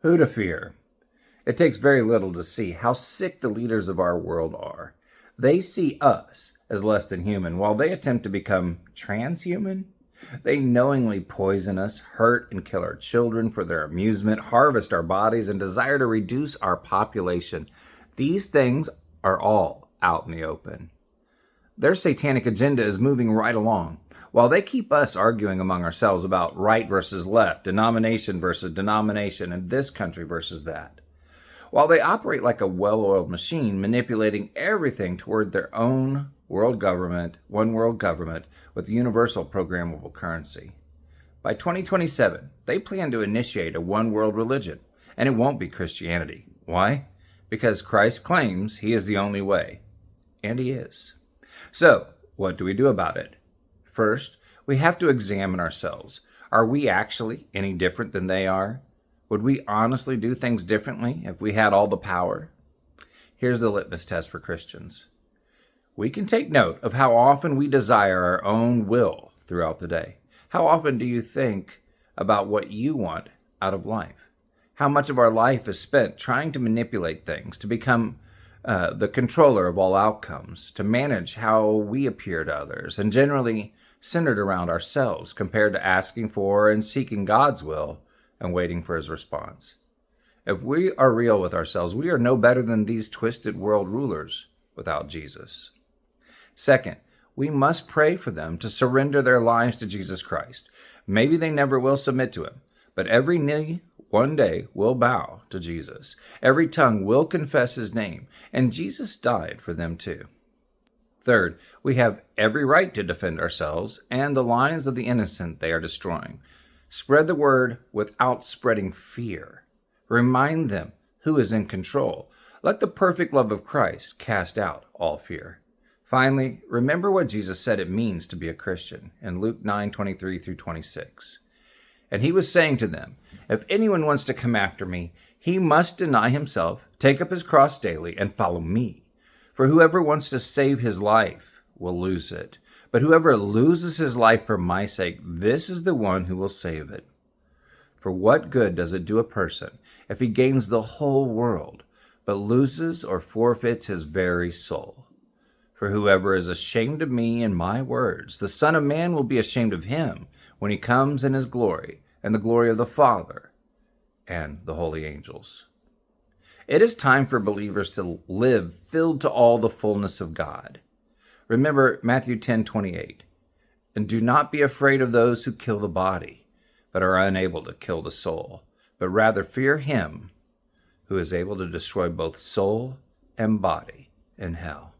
Who to fear? It takes very little to see how sick the leaders of our world are. They see us as less than human while they attempt to become transhuman. They knowingly poison us, hurt and kill our children for their amusement, harvest our bodies, and desire to reduce our population. These things are all out in the open. Their satanic agenda is moving right along. While they keep us arguing among ourselves about right versus left, denomination versus denomination, and this country versus that. While they operate like a well-oiled machine, manipulating everything toward their own world government, one world government, with universal programmable currency. By 2027, they plan to initiate a one-world religion, and it won't be Christianity. Why? Because Christ claims he is the only way. And he is. So, what do we do about it? First, we have to examine ourselves. Are we actually any different than they are? Would we honestly do things differently if we had all the power? Here's the litmus test for Christians. We can take note of how often we desire our own will throughout the day. How often do you think about what you want out of life? How much of our life is spent trying to manipulate things, to become the controller of all outcomes, to manage how we appear to others, and generally centered around ourselves compared to asking for and seeking God's will and waiting for his response. If we are real with ourselves, we are no better than these twisted world rulers without Jesus. Second, we must pray for them to surrender their lives to Jesus Christ. Maybe they never will submit to him, but every knee one day will bow to Jesus. Every tongue will confess his name, and Jesus died for them too. Third, we have every right to defend ourselves and the lives of the innocent they are destroying. Spread the word without spreading fear. Remind them who is in control. Let the perfect love of Christ cast out all fear. Finally, remember what Jesus said it means to be a Christian in Luke 9:23 through 26. And he was saying to them, if anyone wants to come after me, he must deny himself, take up his cross daily, and follow me. For whoever wants to save his life will lose it. But whoever loses his life for my sake, this is the one who will save it. For what good does it do a person if he gains the whole world, but loses or forfeits his very soul? For whoever is ashamed of me and my words, the Son of Man will be ashamed of him when he comes in his glory and the glory of the Father and the holy angels. It is time for believers to live filled to all the fullness of God. Remember Matthew 10:28. And do not be afraid of those who kill the body, but are unable to kill the soul, but rather fear him who is able to destroy both soul and body in hell.